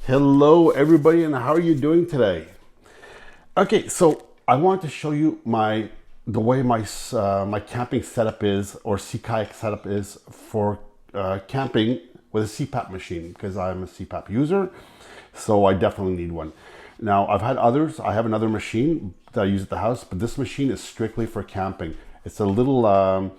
Hello everybody, and how are you doing today? Okay, so I want to show you the way my camping setup is, or sea kayak setup is for camping with a CPAP machine, because I'm a CPAP user, so I definitely need one. Now I've had others. I have another machine that I use at the house, but this machine is strictly for camping. It's a little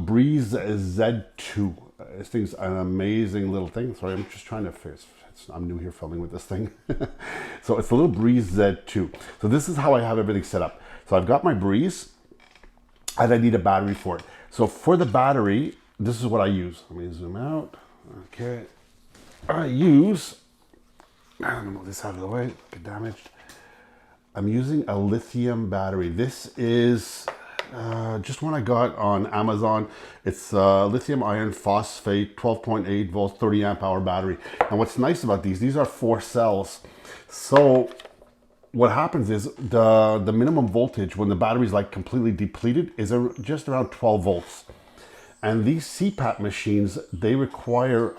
Breeze Z2. This thing's an amazing little thing. Sorry, I'm just trying to fix. I'm new here filming with this thing. So it's a little Breeze Z2. So this is how I have everything set up. So I've got my Breeze, and I need a battery for it. So for the battery, this is what I use. Let me zoom out. Okay. I don't move this out of the way, get damaged. I'm using a lithium battery. This is just one I got on Amazon. It's lithium iron phosphate, 12.8 volts, 30 amp hour battery. And what's nice about these are 4 cells. So what happens is the minimum voltage when the battery is like completely depleted is just around 12 volts. And these CPAP machines, they require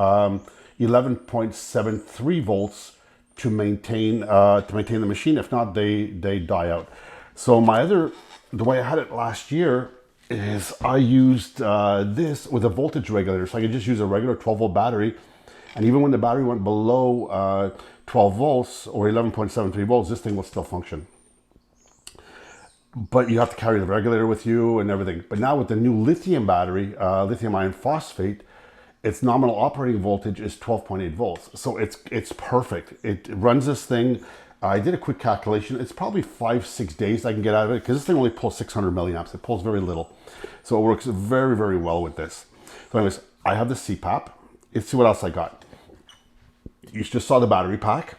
11.73 volts to maintain the machine. If not, they die out. So the way I had it last year is I used this with a voltage regulator. So I could just use a regular 12 volt battery. And even when the battery went below 12 volts or 11.73 volts, this thing will still function. But you have to carry the regulator with you and everything. But now with the new lithium battery, lithium iron phosphate, its nominal operating voltage is 12.8 volts. So it's perfect. It runs this thing. I did a quick calculation. It's probably 5-6 days I can get out of it, because this thing only pulls 600 milliamps. It pulls very little. So it works very, very well with this. So anyways, I have the CPAP. Let's see what else I got. You just saw the battery pack.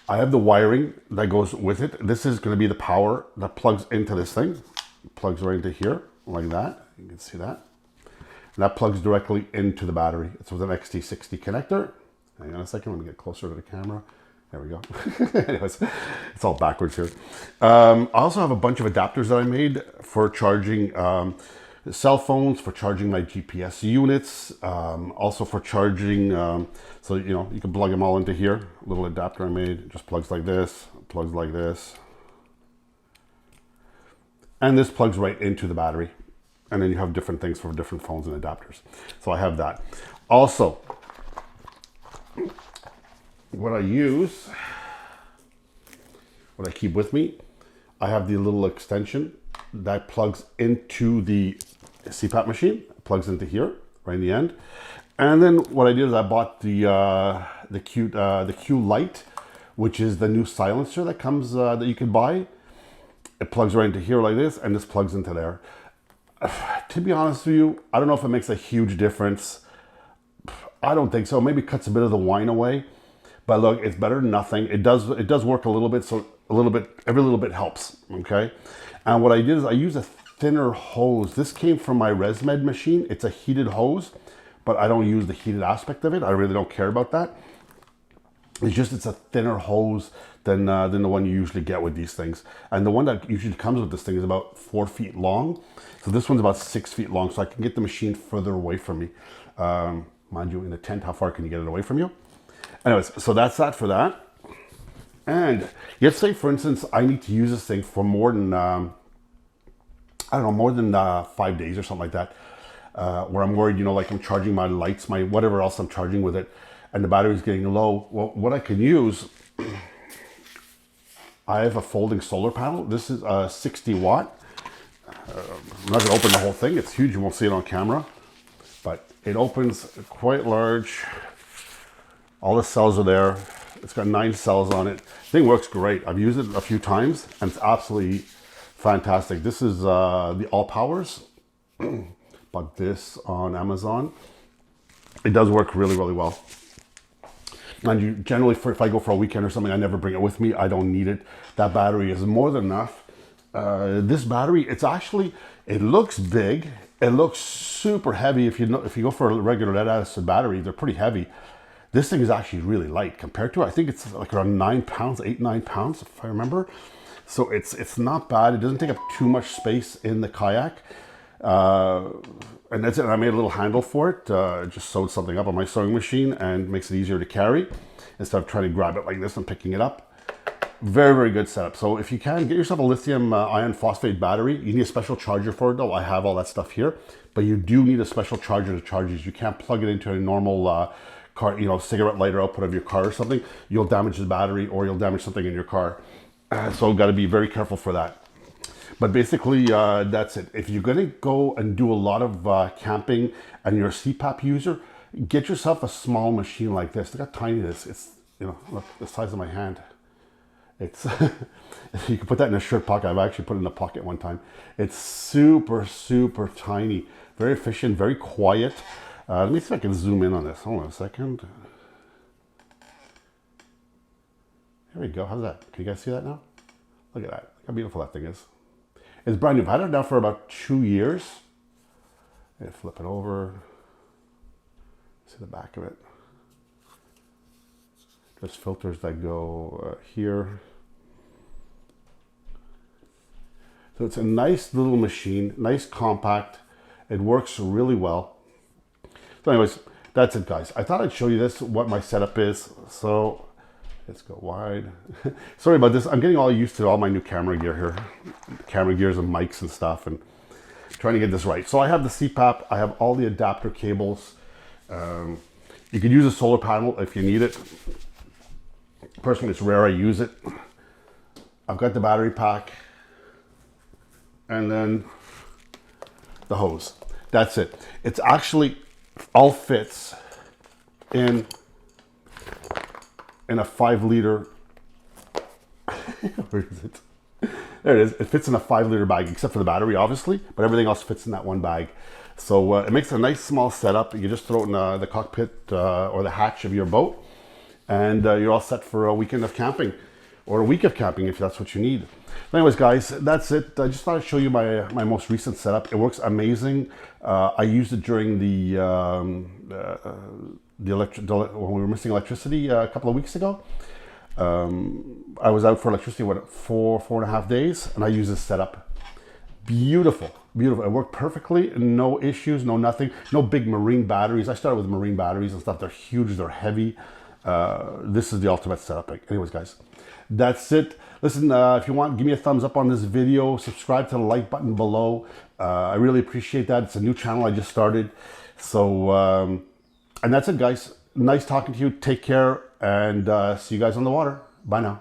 I have the wiring that goes with it. This is going to be the power that plugs into this thing. It plugs right into here, like that. You can see that. And that plugs directly into the battery. It's with an XT60 connector. Hang on a second, let me get closer to the camera. There we go. Anyways, it's all backwards here. I also have a bunch of adapters that I made for charging cell phones, for charging my GPS units, also for charging, so you can plug them all into here. A little adapter I made, it just plugs like this, and this plugs right into the battery. And then you have different things for different phones and adapters. So I have that. Also, what I keep with me, I have the little extension that plugs into the CPAP machine. It plugs into here, right in the end. And then what I did is I bought the Q Lite, which is the new silencer that comes that you can buy. It plugs right into here like this, and this plugs into there. To be honest with you, I don't know if it makes a huge difference. I don't think so. Maybe it cuts a bit of the whine away, but look, it's better than nothing. It does work a little bit, so every little bit helps. Okay, and what I did is I use a thinner hose. This came from my Resmed machine. It's a heated hose, but I don't use the heated aspect of it. I really don't care about that. It's a thinner hose than the one you usually get with these things. And the one that usually comes with this thing is about 4 feet long. So this one's about 6 feet long, so I can get the machine further away from me. Mind you, in a tent, how far can you get it away from you? Anyways, so that's that for that. And let's say, for instance, I need to use this thing for more than, more than 5 days or something like that, where I'm worried, like I'm charging my lights, my whatever else I'm charging with it, and the battery's getting low. Well, what I can use, I have a folding solar panel. This is a 60 watt. I'm not gonna open the whole thing. It's huge, you won't see it on camera, but it opens quite large. All the cells are there. It's got 9 cells on it. The thing works great. I've used it a few times and it's absolutely fantastic. This is the All Powers. Bought this on Amazon. It does work really, really well. And generally, if I go for a weekend or something, I never bring it with me. I don't need it. That battery is more than enough. This battery, it looks big. It looks super heavy. If you go for a regular lead acid battery, they're pretty heavy. This thing is actually really light compared to it. I think it's like around 9 pounds, 8-9 pounds, if I remember. So it's not bad. It doesn't take up too much space in the kayak. And that's it. I made a little handle for it. Just sewed something up on my sewing machine and makes it easier to carry instead of trying to grab it like this and picking it up. Very, very good setup. So if you can, get yourself a lithium iron phosphate battery. You need a special charger for it though. I have all that stuff here, but you do need a special charger to charge these. You can't plug it into a normal car, cigarette lighter output of your car or something. You'll damage the battery or you'll damage something in your car. So got to be very careful for that. But basically, that's it. If you're going to go and do a lot of camping and you're a CPAP user, get yourself a small machine like this. Look how tiny this is. It's, look, the size of my hand. It's you can put that in a shirt pocket. I've actually put it in a pocket one time. It's super, super tiny. Very efficient, very quiet. Let me see if I can zoom in on this. Hold on a second. There we go. How's that? Can you guys see that now? Look at that. Look how beautiful that thing is. It's brand new. I've had it now for about 2 years. Flip it over. See the back of it. There's filters that go here. So it's a nice little machine, nice compact. It works really well. So anyways, that's it guys. I thought I'd show you this, what my setup is. So let's go wide. Sorry about this. I'm getting all used to all my new camera gear here. Camera gears and mics and stuff and trying to get this right. So I have the CPAP. I have all the adapter cables. You could use a solar panel if you need it. Personally, it's rare I use it. I've got the battery pack and then the hose. That's it. It's actually all fits in a 5-liter. Where is it? There it is. It fits in a 5-liter bag, except for the battery, obviously, but everything else fits in that one bag. So it makes a nice small setup. You just throw it in the cockpit or the hatch of your boat, and you're all set for a weekend of camping, or a week of camping if that's what you need. Anyways, guys, that's it. I just thought I'd show you my most recent setup. It works amazing. I used it during when we were missing electricity a couple of weeks ago. I was out for electricity, four and a half days, and I used this setup. Beautiful, beautiful. It worked perfectly. No issues, no nothing. No big marine batteries. I started with marine batteries and stuff. They're huge, they're heavy. This is the ultimate setup. Anyways, guys, that's it. Listen, if you want, give me a thumbs up on this video. Subscribe to the like button below. I really appreciate that. It's a new channel I just started. So, and that's it, guys. Nice talking to you. Take care, and see you guys on the water. Bye now.